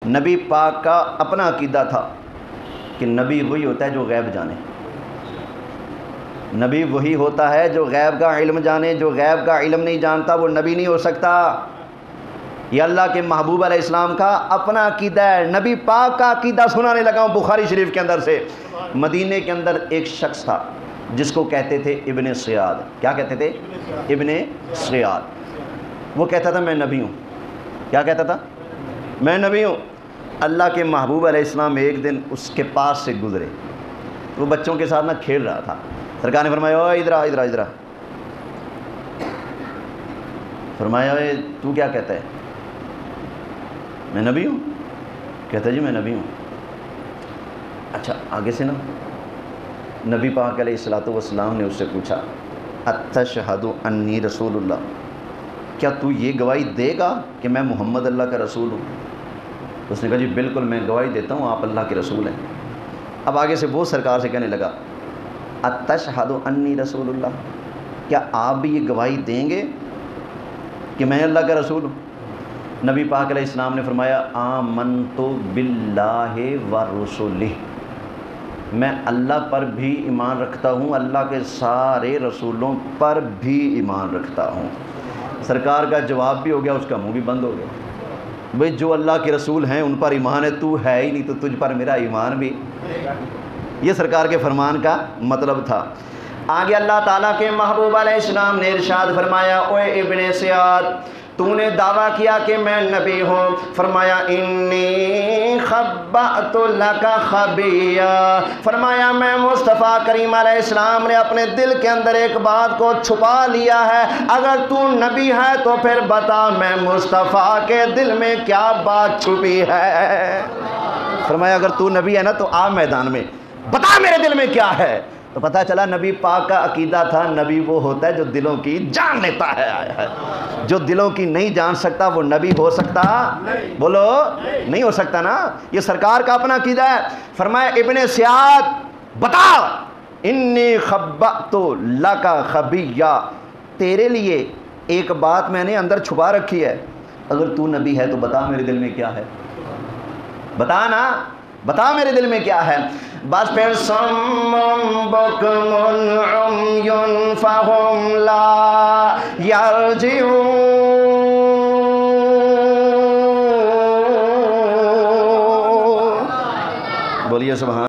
نبی پاک کا اپنا عقیدہ تھا کہ نبی وہی ہوتا ہے جو غیب جانے، نبی وہی ہوتا ہے جو غیب کا علم جانے، جو غیب کا علم نہیں جانتا وہ نبی نہیں ہو سکتا۔ یہ اللہ کے محبوب علیہ السلام کا اپنا عقیدہ ہے۔ نبی پاک کا عقیدہ سنانے لگا ہوں بخاری شریف کے اندر سے۔ مدینے کے اندر ایک شخص تھا جس کو کہتے تھے ابن سیاد۔ کیا کہتے تھے؟ ابن سیاد۔ وہ کہتا تھا میں نبی ہوں۔ کیا کہتا تھا؟ میں نبی ہوں۔ اللہ کے محبوب علیہ السلام ایک دن اس کے پاس سے گزرے، وہ بچوں کے ساتھ نہ کھیل رہا تھا۔ سرکار نے فرمایا او ادھر آ ادھر آ ادھر آ۔ فرمایا اے تو کیا کہتا ہے؟ میں نبی ہوں۔ کہتا جی میں نبی ہوں۔ اچھا آگے سے نا نبی پاک علیہ الصلوۃ والسلام نے اس سے پوچھا اتشہد انی رسول اللہ، کیا تو یہ گواہی دے گا کہ میں محمد اللہ کا رسول ہوں؟ اس نے کہا جی بالکل میں گواہی دیتا ہوں آپ اللہ کے رسول ہیں۔ اب آگے سے وہ سرکار سے کہنے لگا اتشہد انی رسول اللہ، کیا آپ بھی یہ گواہی دیں گے کہ میں اللہ کا رسول ہوں؟ نبی پاک علیہ السلام نے فرمایا آمنت باللہ ورسلہ، میں اللہ پر بھی ایمان رکھتا ہوں، اللہ کے سارے رسولوں پر بھی ایمان رکھتا ہوں۔ سرکار کا جواب بھی ہو گیا، اس کا منہ بھی بند ہو گیا۔ بھئی جو اللہ کے رسول ہیں ان پر ایمان ہے، تو ہے ہی نہیں تو تجھ پر میرا ایمان بھی۔ یہ سرکار کے فرمان کا مطلب تھا۔ آگے اللہ تعالیٰ کے محبوب علیہ السلام نے ارشاد فرمایا اوے ابن سیاد تو نے دعویٰ کیا کہ میں نبی ہوں، فرمایا انی خبأت لک خبیہ، فرمایا میں مصطفیٰ کریم علیہ السلام نے اپنے دل کے اندر ایک بات کو چھپا لیا ہے، اگر تو نبی ہے تو پھر بتا میں مصطفیٰ کے دل میں کیا بات چھپی ہے۔ فرمایا اگر تو نبی ہے نا تو آ میدان میں بتا میرے دل میں کیا ہے۔ تو پتہ چلا نبی پاک کا عقیدہ تھا نبی وہ ہوتا ہے جو دلوں کی جان لیتا ہے، جو دلوں کی نہیں جان سکتا وہ نبی ہو سکتا؟ بولو نہیں ہو سکتا نا۔ یہ سرکار کا اپنا عقیدہ ہے۔ فرمایا ابن سیاد بتا انی خبأت لک خبیہ، تیرے لیے ایک بات میں نے اندر چھپا رکھی ہے، اگر تو نبی ہے تو بتا میرے دل میں کیا ہے، بتا نا، بتا میرے دل میں کیا ہے۔ بس پھر صم بکم عمی فہم لا یرجعون، بولیے سبحان